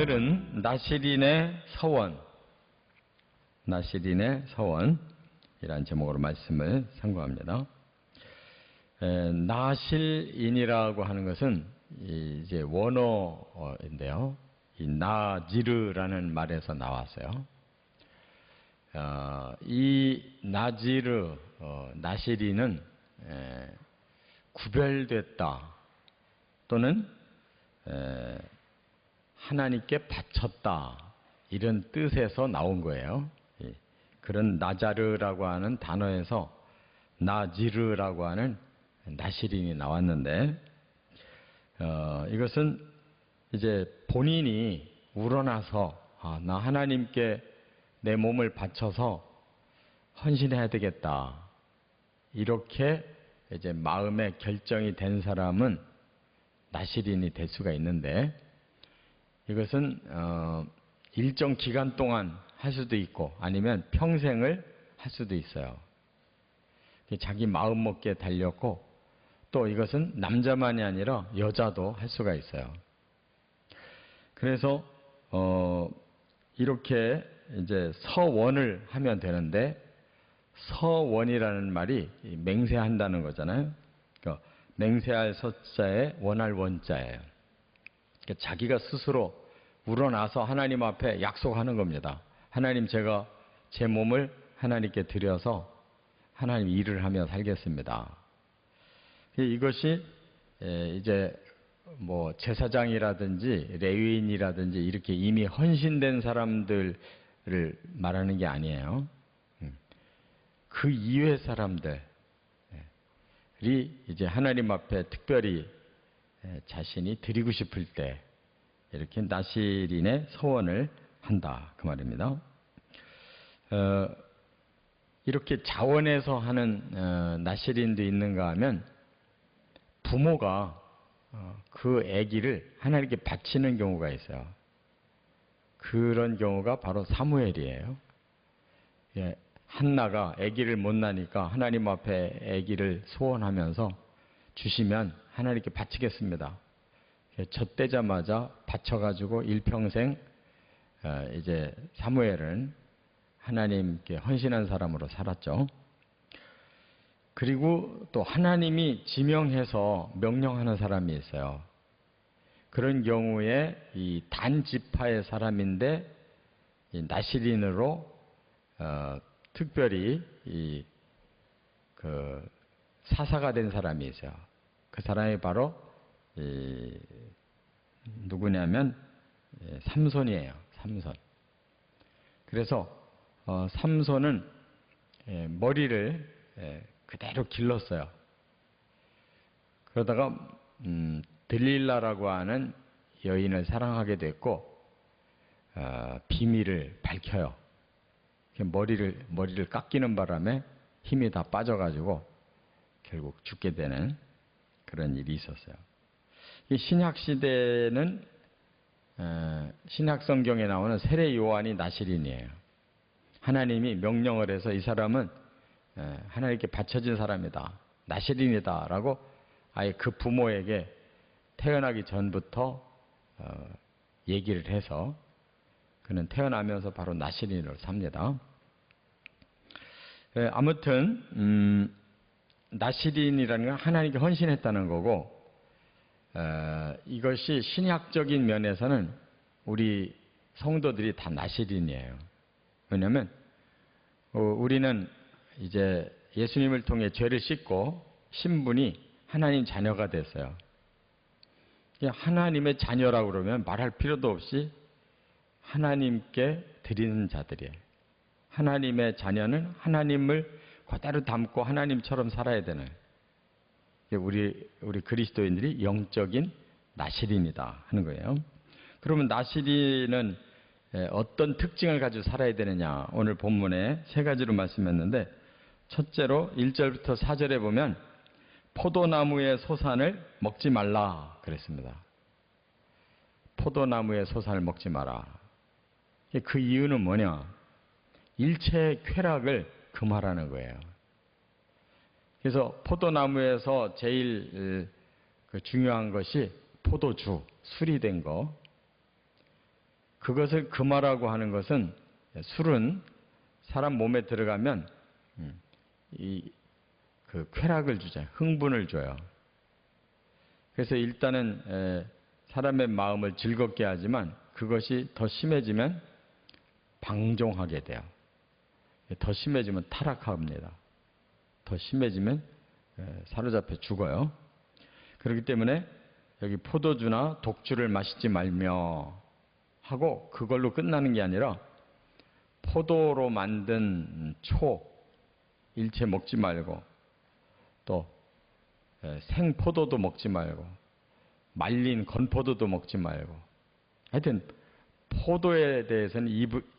오늘은 나시린의 서원, 나시린의 서원이라는 제목으로 말씀을 상고합니다. 나실인이라고 하는 것은 이제 원어인데요. 이 나지르라는 말에서 나왔어요. 이 나지르, 나시린은 구별됐다 또는 하나님께 바쳤다 이런 뜻에서 나온 거예요. 그런 나자르라고 하는 단어에서 나지르라고 하는 나시린이 나왔는데 이것은 이제 본인이 우러나서 나 하나님께 내 몸을 바쳐서 헌신해야 되겠다 이렇게 이제 마음의 결정이 된 사람은 나시린이 될 수가 있는데 이것은 일정 기간 동안 할 수도 있고 아니면 평생을 할 수도 있어요. 자기 마음 먹기에 달렸고 또 이것은 남자만이 아니라 여자도 할 수가 있어요. 그래서 이렇게 이제 서원을 하면 되는데 서원이라는 말이 맹세한다는 거잖아요. 그러니까 맹세할 서자에 원할 원자예요. 그러니까 자기가 스스로 우러나서 하나님 앞에 약속하는 겁니다. 하나님, 제가 제 몸을 하나님께 드려서 하나님 일을 하며 살겠습니다. 이것이 이제 뭐 제사장이라든지 레위인이라든지 이렇게 이미 헌신된 사람들을 말하는 게 아니에요. 그 이외의 사람들이 이제 하나님 앞에 특별히 자신이 드리고 싶을 때 이렇게 나시린의 서원을 한다 그 말입니다. 이렇게 자원해서 하는 나시린도 있는가 하면 부모가 그 아기를 하나님께 바치는 경우가 있어요. 그런 경우가 바로 사무엘이에요. 한나가 아기를 못 낳으니까 하나님 앞에 아기를 소원하면서 주시면 하나님께 바치겠습니다. 젖대자마자 바쳐가지고 일평생 이제 사무엘은 하나님께 헌신한 사람으로 살았죠. 그리고 또 하나님이 지명해서 명령하는 사람이 있어요. 그런 경우에 이 단지파의 사람인데 이 나시린으로 특별히 그 사사가 된 사람이 있어요. 그 사람이 바로 누구냐면 삼손이에요. 삼손. 그래서 삼손은 머리를 그대로 길렀어요. 그러다가 들릴라라고 하는 여인을 사랑하게 됐고 비밀을 밝혀요. 머리를 깎이는 바람에 힘이 다 빠져가지고 결국 죽게 되는 그런 일이 있었어요. 이 신약 시대는 신약 성경에 나오는 세례 요한이 나시린이에요. 하나님이 명령을 해서 이 사람은 하나님께 바쳐진 사람이다, 나시린이다 라고 아예 그 부모에게 태어나기 전부터 얘기를 해서 그는 태어나면서 바로 나시린으로 삽니다. 아무튼 나시린이라는 건 하나님께 헌신했다는 거고 이것이 신약적인 면에서는 우리 성도들이 다 나시린이에요. 왜냐하면 우리는 이제 예수님을 통해 죄를 씻고 신분이 하나님 자녀가 됐어요. 하나님의 자녀라고 그러면 말할 필요도 없이 하나님께 드리는 자들이에요. 하나님의 자녀는 하나님을 그대로 담고 하나님처럼 살아야 되는 우리 그리스도인들이 영적인 나시린이다 하는 거예요. 그러면 나시린은 어떤 특징을 가지고 살아야 되느냐, 오늘 본문에 세 가지로 말씀했는데 첫째로 1절부터 4절에 보면 포도나무의 소산을 먹지 말라 그랬습니다. 포도나무의 소산을 먹지 마라. 그 이유는 뭐냐? 일체의 쾌락을 금하라는 거예요. 그래서 포도나무에서 제일 중요한 것이 포도주, 술이 된 거. 그것을 금하라고 하는 것은 술은 사람 몸에 들어가면 그 쾌락을 주잖아요. 흥분을 줘요. 그래서 일단은 사람의 마음을 즐겁게 하지만 그것이 더 심해지면 방종하게 돼요. 더 심해지면 타락합니다. 더 심해지면 사로잡혀 죽어요. 그렇기 때문에 여기 포도주나 독주를 마시지 말며 하고 그걸로 끝나는 게 아니라 포도로 만든 일체 먹지 말고 또 생포도도 먹지 말고 말린 건포도도 먹지 말고 하여튼 포도에 대해서는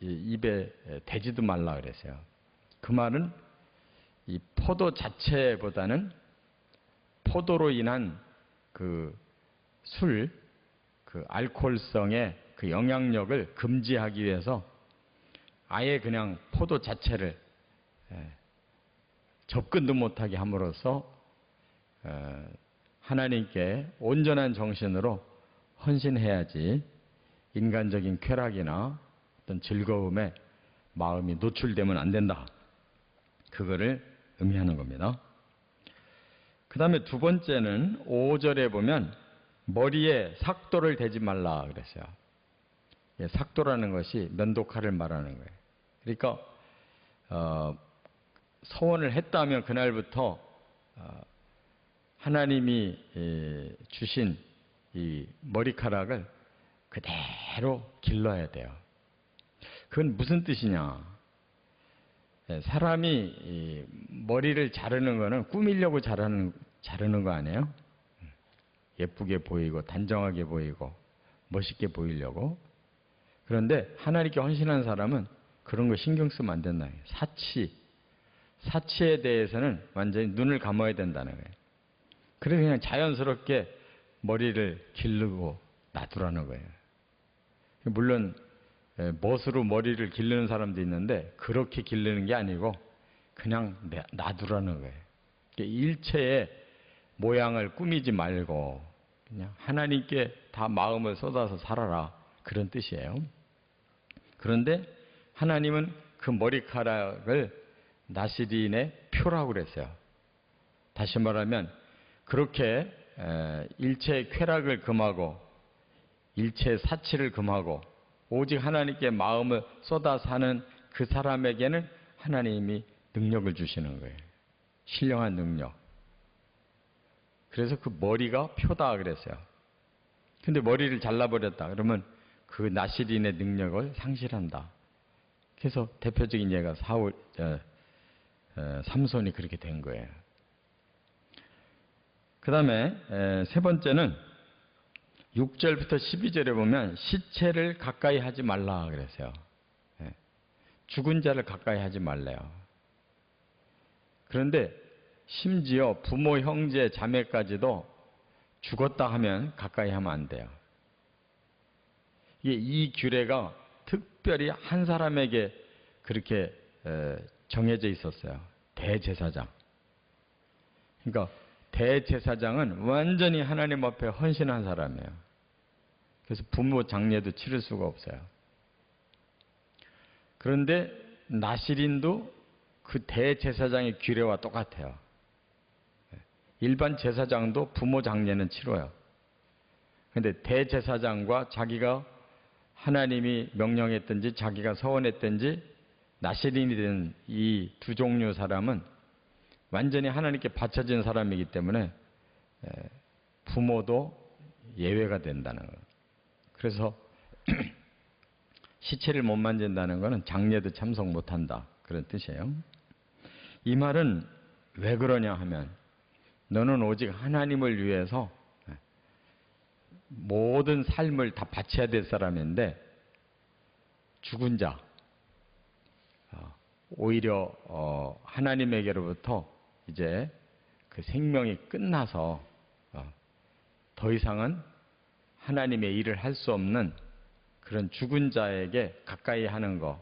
입에 대지도 말라 그랬어요. 그 말은 이 포도 자체보다는 포도로 인한 그 알코올성의 그 영향력을 금지하기 위해서 아예 그냥 포도 자체를 접근도 못하게 함으로써 하나님께 온전한 정신으로 헌신해야지 인간적인 쾌락이나 어떤 즐거움에 마음이 노출되면 안 된다. 그거를 의미하는 겁니다. 그 다음에 두 번째는 5절에 보면 머리에 삭도를 대지 말라 그랬어요. 삭도라는 것이 면도칼을 말하는 거예요. 그러니까 서원을 했다면 그날부터 하나님이 주신 이 머리카락을 그대로 길러야 돼요. 그건 무슨 뜻이냐? 사람이 머리를 자르는 거는 꾸미려고 자르는 거 아니에요? 예쁘게 보이고 단정하게 보이고 멋있게 보이려고. 그런데 하나님께 헌신한 사람은 그런 거 신경 쓰면 안 된다. 사치에 대해서는 완전히 눈을 감아야 된다는 거예요. 그래서 그냥 자연스럽게 머리를 기르고 놔두라는 거예요. 물론 멋으로 머리를 기르는 사람도 있는데 그렇게 기르는 게 아니고 그냥 놔두라는 거예요. 일체의 모양을 꾸미지 말고 그냥 하나님께 다 마음을 쏟아서 살아라. 그런 뜻이에요. 그런데 하나님은 그 머리카락을 나시린의 표라고 그랬어요. 다시 말하면 그렇게 일체의 쾌락을 금하고 일체의 사치를 금하고 오직 하나님께 마음을 쏟아 사는 그 사람에게는 하나님이 능력을 주시는 거예요. 신령한 능력. 그래서 그 머리가 표다 그랬어요. 근데 머리를 잘라버렸다 그러면 그 나시린의 능력을 상실한다. 그래서 대표적인 예가 삼손이 그렇게 된 거예요. 그 다음에 세 번째는 6절부터 12절에 보면 시체를 가까이 하지 말라 그랬어요. 죽은 자를 가까이 하지 말래요. 그런데 심지어 부모, 형제, 자매까지도 죽었다 하면 가까이 하면 안 돼요. 이 규례가 특별히 한 사람에게 그렇게 정해져 있었어요. 대제사장. 그러니까 대제사장은 완전히 하나님 앞에 헌신한 사람이에요. 그래서 부모 장례도 치를 수가 없어요. 그런데 나시린도 그 대제사장의 규례와 똑같아요. 일반 제사장도 부모 장례는 치러요. 그런데 대제사장과 자기가 하나님이 명령했든지 자기가 서원했든지 나시린이 된 이 두 종류 사람은 완전히 하나님께 바쳐진 사람이기 때문에 부모도 예외가 된다는 거예요. 그래서 시체를 못 만진다는 것은 장례도 참석 못한다. 그런 뜻이에요. 이 말은 왜 그러냐 하면 너는 오직 하나님을 위해서 모든 삶을 다 바쳐야 될 사람인데 죽은 자 오히려 하나님에게로부터 이제 그 생명이 끝나서 더 이상은 하나님의 일을 할 수 없는 그런 죽은 자에게 가까이 하는 것,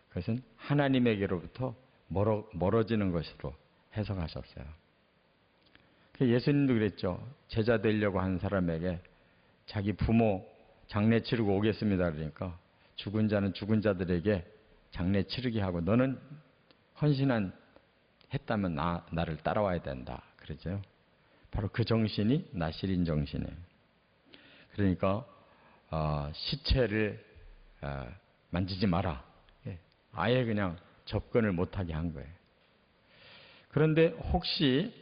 그것은 하나님에게로부터 멀어지는 것으로 해석하셨어요. 예수님도 그랬죠. 제자 되려고 하는 사람에게 자기 부모 장례 치르고 오겠습니다. 그러니까 죽은 자는 죽은 자들에게 장례 치르게 하고 너는 헌신한 했다면 나를 따라와야 된다. 그러죠. 바로 그 정신이 나시린 정신이에요. 그러니까 시체를 만지지 마라. 아예 그냥 접근을 못하게 한 거예요. 그런데 혹시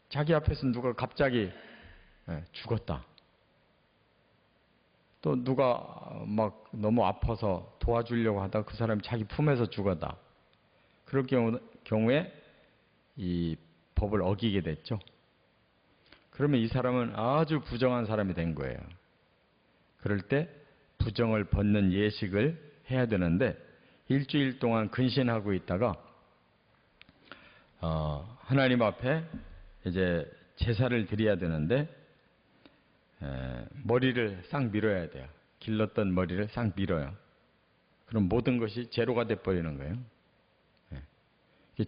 자기 앞에서 누가 갑자기 죽었다. 또 누가 막 너무 아파서 도와주려고 하다가 그 사람이 자기 품에서 죽었다. 그럴 경우에 이 법을 어기게 됐죠. 그러면 이 사람은 아주 부정한 사람이 된 거예요. 그럴 때 부정을 벗는 예식을 해야 되는데 일주일 동안 근신하고 있다가 하나님 앞에 이제 제사를 드려야 되는데 머리를 싹 밀어야 돼요. 길렀던 머리를 싹 밀어요. 그럼 모든 것이 제로가 돼버리는 거예요.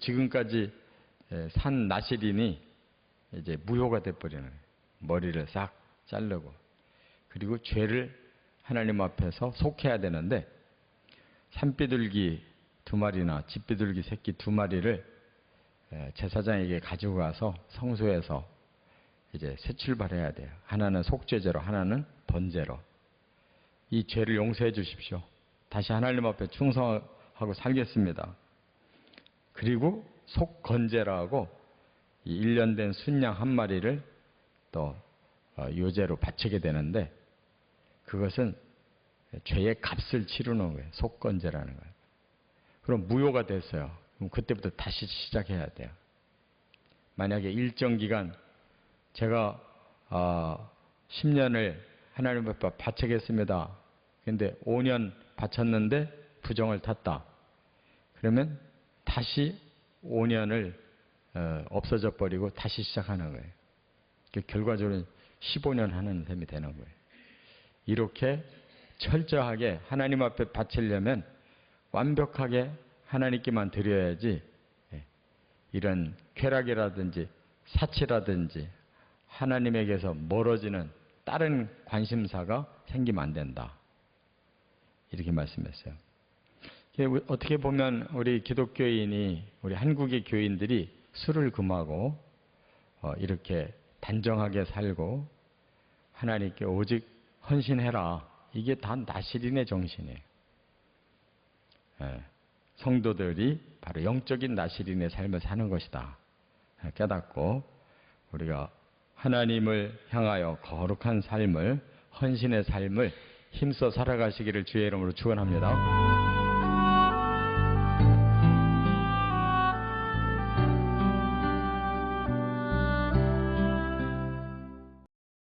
지금까지 산 나시린이 이제 무효가 돼버리는 거예요. 머리를 싹 자르고. 그리고 죄를 하나님 앞에서 속해야 되는데 산비둘기 2마리나 집비둘기 새끼 2마리를 제사장에게 가지고 가서 성소에서 이제 새 출발해야 돼요. 하나는 속죄제로, 하나는 번제로. 이 죄를 용서해 주십시오. 다시 하나님 앞에 충성하고 살겠습니다. 그리고 속건제라고 이 1년 된 순양 1마리를 또 요제로 바치게 되는데 그것은 죄의 값을 치르는 거예요. 속건제라는 거예요. 그럼 무효가 됐어요. 그럼 그때부터 다시 시작해야 돼요. 만약에 일정 기간 제가 10년을 하나님 앞에 바치겠습니다. 그런데 5년 바쳤는데 부정을 탔다. 그러면 다시 5년을 없어져 버리고 다시 시작하는 거예요. 결과적으로 15년 하는 셈이 되는 거예요. 이렇게 철저하게 하나님 앞에 바치려면 완벽하게 하나님께만 드려야지 이런 쾌락이라든지 사치라든지 하나님에게서 멀어지는 다른 관심사가 생기면 안 된다. 이렇게 말씀했어요. 어떻게 보면 우리 기독교인이 우리 한국의 교인들이 술을 금하고 이렇게 단정하게 살고 하나님께 오직 헌신해라. 이게 다 나시린의 정신이에요. 성도들이 바로 영적인 나시린의 삶을 사는 것이다. 깨닫고 우리가 하나님을 향하여 거룩한 삶을, 헌신의 삶을 힘써 살아가시기를 주의 이름으로 축원합니다.